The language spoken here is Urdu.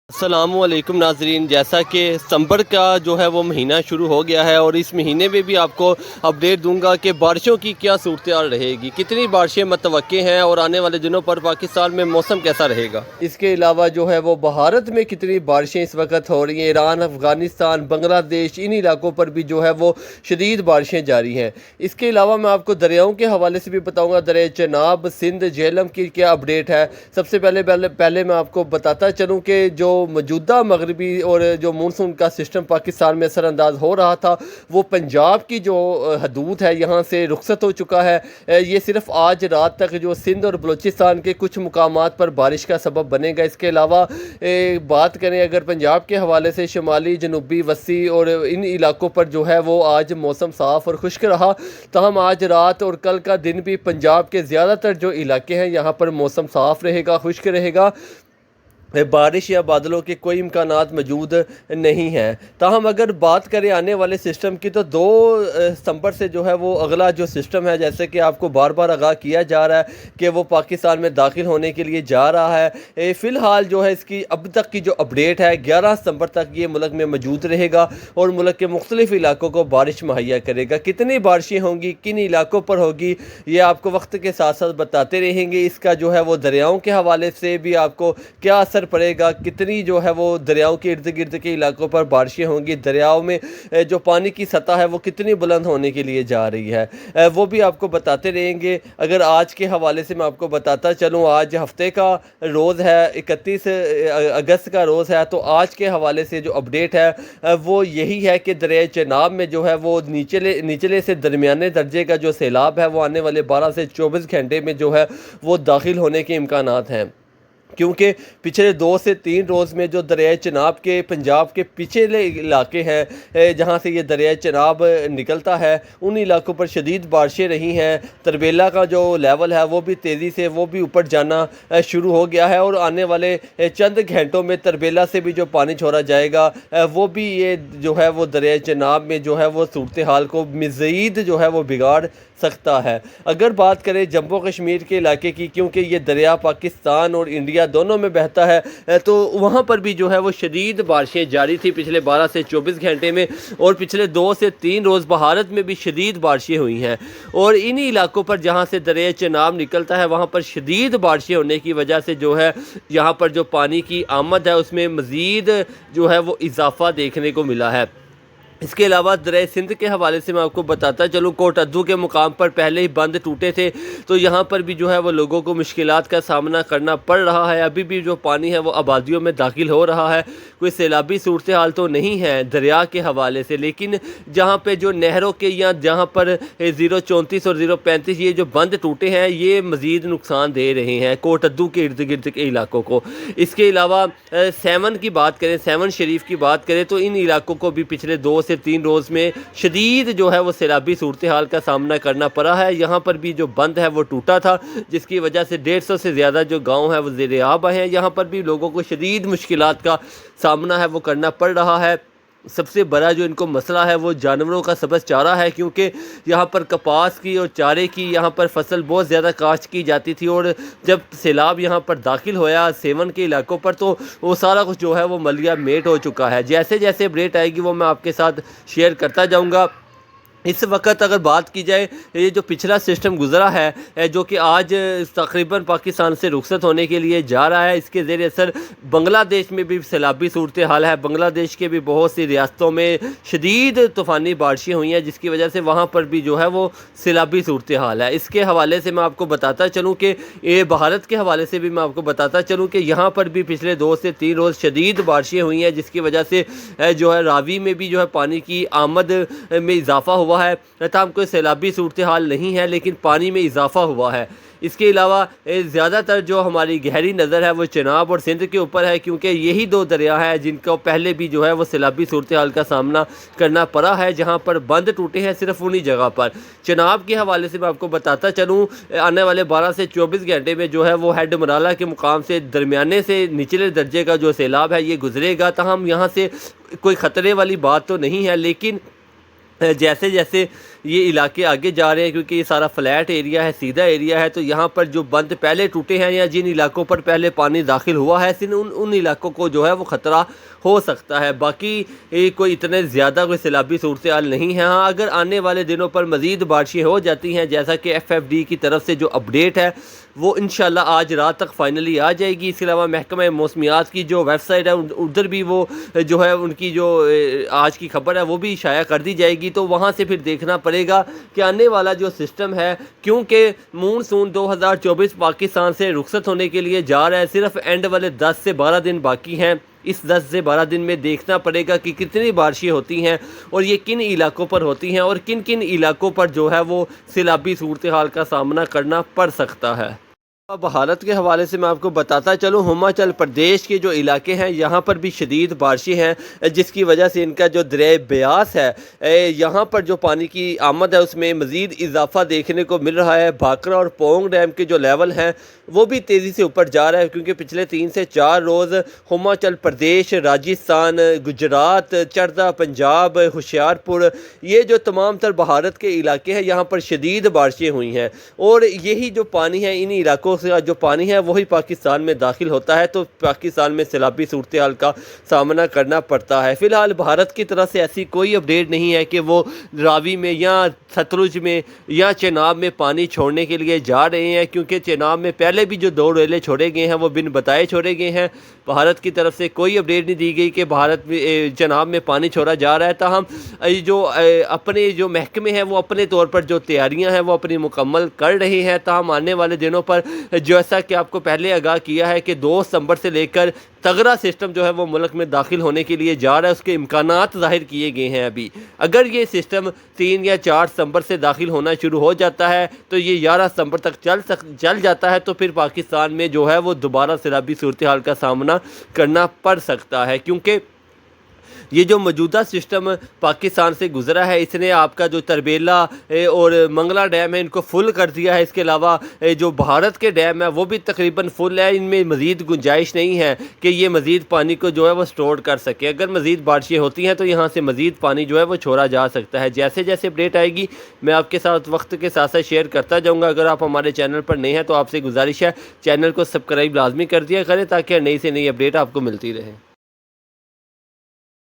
السلام علیکم ناظرین، جیسا کہ ستمبر کا جو ہے وہ مہینہ شروع ہو گیا ہے اور اس مہینے میں بھی آپ کو اپڈیٹ دوں گا کہ بارشوں کی کیا صورتحال رہے گی، کتنی بارشیں متوقع ہیں اور آنے والے دنوں پر پاکستان میں موسم کیسا رہے گا۔ اس کے علاوہ جو ہے وہ بھارت میں کتنی بارشیں اس وقت ہو رہی ہیں، ایران، افغانستان، بنگلہ دیش، ان علاقوں پر بھی جو ہے وہ شدید بارشیں جاری ہیں۔ اس کے علاوہ میں آپ کو دریاؤں کے حوالے سے بھی بتاؤں گا، دریائے چناب، سندھ، جہلم کی کیا اپڈیٹ ہے۔ سب سے پہلے میں آپ کو بتاتا چلوں کہ جو موجودہ مغربی اور جو مونسون کا سسٹم پاکستان میں اثر انداز ہو رہا تھا، وہ پنجاب کی جو حدود ہے یہاں سے رخصت ہو چکا ہے۔ یہ صرف آج رات تک جو سندھ اور بلوچستان کے کچھ مقامات پر بارش کا سبب بنے گا۔ اس کے علاوہ بات کریں اگر پنجاب کے حوالے سے، شمالی، جنوبی، وسطی اور ان علاقوں پر جو ہے وہ آج موسم صاف اور خشک رہا، تاہم آج رات اور کل کا دن بھی پنجاب کے زیادہ تر جو علاقے ہیں یہاں پر موسم صاف رہے گا، خشک رہے گا، بارش یا بادلوں کے کوئی امکانات موجود نہیں ہیں۔ تاہم اگر بات کریں آنے والے سسٹم کی، تو 2 ستمبر سے جو ہے وہ اگلا جو سسٹم ہے، جیسے کہ آپ کو بار بار آگاہ کیا جا رہا ہے کہ وہ پاکستان میں داخل ہونے کے لیے جا رہا ہے۔ فی الحال جو ہے اس کی اب تک کی جو اپڈیٹ ہے، 11 ستمبر تک یہ ملک میں موجود رہے گا اور ملک کے مختلف علاقوں کو بارش مہیا کرے گا۔ کتنی بارشیں ہوں گی، کن علاقوں پر ہوگی، یہ آپ کو وقت کے ساتھ ساتھ بتاتے رہیں گے۔ اس کا جو ہے وہ دریاؤں کے حوالے سے بھی آپ کو کیا اثر پڑے گا، کتنی جو ہے وہ دریاؤں کے ارد گرد کے علاقوں پر بارشیں ہوں گی، دریاؤں میں جو پانی کی سطح ہے وہ کتنی بلند ہونے کے لیے جا رہی ہے، وہ بھی آپ کو بتاتے رہیں گے۔ اگر آج کے حوالے سے میں آپ کو بتاتا چلوں، آج ہفتے کا روز ہے، 31 اگست کا روز ہے، تو آج کے حوالے سے جو اپڈیٹ ہے وہ یہی ہے کہ دریائے چناب میں جو ہے وہ نچلے سے درمیانے درجے کا جو سیلاب ہے وہ آنے والے 12 سے 24 گھنٹے میں جو ہے وہ داخل ہونے کے امکانات ہیں، کیونکہ پچھلے 2 سے 3 روز میں جو دریائے چناب کے پنجاب کے پچھلے علاقے ہیں جہاں سے یہ دریائے چناب نکلتا ہے، ان علاقوں پر شدید بارشیں رہی ہیں۔ تربیلا کا جو لیول ہے وہ بھی تیزی سے وہ بھی اوپر جانا شروع ہو گیا ہے اور آنے والے چند گھنٹوں میں تربیلا سے بھی جو پانی چھوڑا جائے گا وہ بھی یہ جو ہے وہ دریائے چناب میں جو ہے وہ صورتحال کو مزید جو ہے وہ بگاڑ سکتا ہے۔ اگر بات کریں جموں کشمیر کے علاقے کی، کیونکہ یہ دریا پاکستان اور انڈیا دونوں میں بہتا ہے، تو وہاں پر بھی جو ہے وہ شدید بارشیں جاری تھی پچھلے 12 سے 24 گھنٹے میں، اور پچھلے 2 سے 3 روز بھارت میں بھی شدید بارشیں ہوئی ہیں، اور انہی علاقوں پر جہاں سے دریائے چناب نکلتا ہے وہاں پر شدید بارشیں ہونے کی وجہ سے جو ہے یہاں پر جو پانی کی آمد ہے اس میں مزید جو ہے وہ اضافہ دیکھنے کو ملا ہے۔ اس کے علاوہ دریائے سندھ کے حوالے سے میں آپ کو بتاتا چلوں، کوٹ ادو کے مقام پر پہلے ہی بند ٹوٹے تھے، تو یہاں پر بھی جو ہے وہ لوگوں کو مشکلات کا سامنا کرنا پڑ رہا ہے۔ ابھی بھی جو پانی ہے وہ آبادیوں میں داخل ہو رہا ہے، کوئی سیلابی صورتحال تو نہیں ہے دریا کے حوالے سے، لیکن جہاں پہ جو نہروں کے یا جہاں پر 034 اور 035 یہ جو بند ٹوٹے ہیں یہ مزید نقصان دے رہے ہیں کوٹ ادو کے ارد گرد کے علاقوں کو۔ اس کے علاوہ سیون کی بات کریں، سیون شریف کی بات کریں، تو ان علاقوں کو بھی پچھلے 2 سے 3 روز میں شدید جو ہے وہ سیلابی صورتحال کا سامنا کرنا پڑا ہے۔ یہاں پر بھی جو بند ہے وہ ٹوٹا تھا، جس کی وجہ سے 150 سے زیادہ جو گاؤں ہیں وہ زیر آب آئے ہیں۔ یہاں پر بھی لوگوں کو شدید مشکلات کا سامنا ہے وہ کرنا پڑ رہا ہے۔ سب سے بڑا جو ان کو مسئلہ ہے وہ جانوروں کا سبز چارہ ہے، کیونکہ یہاں پر کپاس کی اور چارے کی یہاں پر فصل بہت زیادہ کاشت کی جاتی تھی، اور جب سیلاب یہاں پر داخل ہوا سیون کے علاقوں پر تو وہ سارا کچھ جو ہے وہ ملیا میٹ ہو چکا ہے۔ جیسے جیسے اپڈیٹ آئے گی وہ میں آپ کے ساتھ شیئر کرتا جاؤں گا۔ اس وقت اگر بات کی جائے، یہ جو پچھلا سسٹم گزرا ہے جو کہ آج تقریباً پاکستان سے رخصت ہونے کے لیے جا رہا ہے، اس کے زیر اثر بنگلہ دیش میں بھی سیلابی صورتحال ہے۔ بنگلہ دیش کے بھی بہت سی ریاستوں میں شدید طوفانی بارشیں ہوئی ہیں، جس کی وجہ سے وہاں پر بھی جو ہے وہ سیلابی صورتحال ہے۔ اس کے حوالے سے میں آپ کو بتاتا چلوں کہ یہ بھارت کے حوالے سے بھی میں آپ کو بتاتا چلوں کہ یہاں پر بھی پچھلے 2 سے 3 روز شدید بارشیں ہوئی ہیں، جس کی وجہ سے جو ہے راوی میں بھی جو ہے پانی کی آمد میں اضافہ ہوا ہے۔ تاہم کوئی سیلابی صورتحال نہیں ہے، لیکن پانی میں اضافہ ہوا ہے۔ اس کے علاوہ زیادہ تر جو ہماری گہری نظر ہے وہ چناب اور سندھ کے اوپر ہے، کیونکہ یہی 2 دریا ہیں جن کو پہلے بھی جو ہے وہ سیلابی صورتحال کا سامنا کرنا پڑا ہے، جہاں پر بند ٹوٹے ہیں صرف انہی جگہ پر۔ چناب کے حوالے سے میں آپ کو بتاتا چلوں، آنے والے 12 سے 24 گھنٹے میں جو ہے وہ ہیڈ مرالہ کے مقام سے درمیانے سے نچلے درجے کا جو سیلاب ہے یہ گزرے گا، تاہم یہاں سے کوئی خطرے والی بات تو نہیں ہے، لیکن جیسے جیسے یہ علاقے آگے جا رہے ہیں کیونکہ یہ سارا فلیٹ ایریا ہے، سیدھا ایریا ہے، تو یہاں پر جو بند پہلے ٹوٹے ہیں یا جن علاقوں پر پہلے پانی داخل ہوا ہے ان علاقوں کو جو ہے وہ خطرہ ہو سکتا ہے۔ باقی کوئی اتنے زیادہ کوئی سیلابی صورتحال نہیں ہے۔ ہاں اگر آنے والے دنوں پر مزید بارشیں ہو جاتی ہیں جیسا کہ FFD کی طرف سے جو اپڈیٹ ہے وہ انشاءاللہ آج رات تک فائنلی آ جائے گی۔ اس کے علاوہ محکمہ موسمیات کی جو ویب سائٹ ہے ادھر بھی وہ جو ہے ان کی جو آج کی خبر ہے وہ بھی شائع کر دی جائے گی، تو وہاں سے پھر دیکھنا پڑے گا کہ آنے والا جو سسٹم ہے، کیونکہ مونسون 2024 پاکستان سے رخصت ہونے کے لیے جا رہا ہے، صرف اینڈ والے 10 سے 12 دن باقی ہیں۔ اس 10 سے 12 دن میں دیکھنا پڑے گا کہ کتنی بارشیں ہوتی ہیں اور یہ کن علاقوں پر ہوتی ہیں اور کن کن علاقوں پر جو ہے وہ سیلابی صورتحال کا سامنا کرنا پڑ سکتا ہے۔ اب حالت کے حوالے سے میں آپ کو بتاتا چلوں، ہماچل پردیش کے جو علاقے ہیں یہاں پر بھی شدید بارشیں ہیں، جس کی وجہ سے ان کا جو دریائے بیاس ہے یہاں پر جو پانی کی آمد ہے اس میں مزید اضافہ دیکھنے کو مل رہا ہے۔ بھاکرا اور پونگ ڈیم کے جو لیول ہیں وہ بھی تیزی سے اوپر جا رہا ہے، کیونکہ پچھلے 3 سے 4 روز ہماچل پردیش، راجستھان، گجرات، چڑھتا پنجاب، ہوشیارپور، یہ جو تمام تر بھارت کے علاقے ہیں یہاں پر شدید بارشیں ہوئی ہیں، اور یہی جو پانی ہے ان علاقوں سے جو پانی ہے وہی پاکستان میں داخل ہوتا ہے، تو پاکستان میں سیلابی صورتحال کا سامنا کرنا پڑتا ہے۔ فی الحال بھارت کی طرف سے ایسی کوئی اپڈیٹ نہیں ہے کہ وہ راوی میں یا ستلج میں یا چناب میں پانی چھوڑنے کے لیے جا رہے ہیں، کیونکہ چناب میں پہلے بھی جو 2 ریلے چھوڑے گئے ہیں وہ بن بتائے چھوڑے گئے ہیں۔ بھارت کی طرف سے کوئی اپڈیٹ نہیں دی گئی کہ بھارت میں چناب میں پانی چھوڑا جا رہا ہے، تاہم جو اپنے جو محکمے ہیں وہ اپنے طور پر جو تیاریاں ہیں وہ اپنی مکمل کر رہے ہیں، تاہم آنے والے دنوں پر جیسا کہ آپ کو پہلے آگاہ کیا ہے کہ 2 ستمبر سے لے کر تگڑا سسٹم جو ہے وہ ملک میں داخل ہونے کے لیے جا رہا ہے، اس کے امکانات ظاہر کیے گئے ہیں ابھی۔ اگر یہ سسٹم 3 یا 4 ستمبر سے داخل ہونا شروع ہو جاتا ہے تو یہ 11 ستمبر تک چل جاتا ہے، تو پھر پاکستان میں جو ہے وہ دوبارہ سیلابی صورتحال کا سامنا کرنا پڑ سکتا ہے، کیونکہ یہ جو موجودہ سسٹم پاکستان سے گزرا ہے اس نے آپ کا جو تربیلا اور منگلا ڈیم ہے ان کو فل کر دیا ہے۔ اس کے علاوہ جو بھارت کے ڈیم ہے وہ بھی تقریباً فل ہے، ان میں مزید گنجائش نہیں ہے کہ یہ مزید پانی کو جو ہے وہ سٹور کر سکے۔ اگر مزید بارشیں ہوتی ہیں تو یہاں سے مزید پانی جو ہے وہ چھوڑا جا سکتا ہے۔ جیسے جیسے اپڈیٹ آئے گی میں آپ کے ساتھ وقت کے ساتھ ساتھ شیئر کرتا جاؤں گا۔ اگر آپ ہمارے چینل پر نئے ہیں تو آپ سے گزارش ہے چینل کو سبسکرائب لازمی کر دیا کریں تاکہ نئی سے نئی اپڈیٹ آپ کو ملتی رہے۔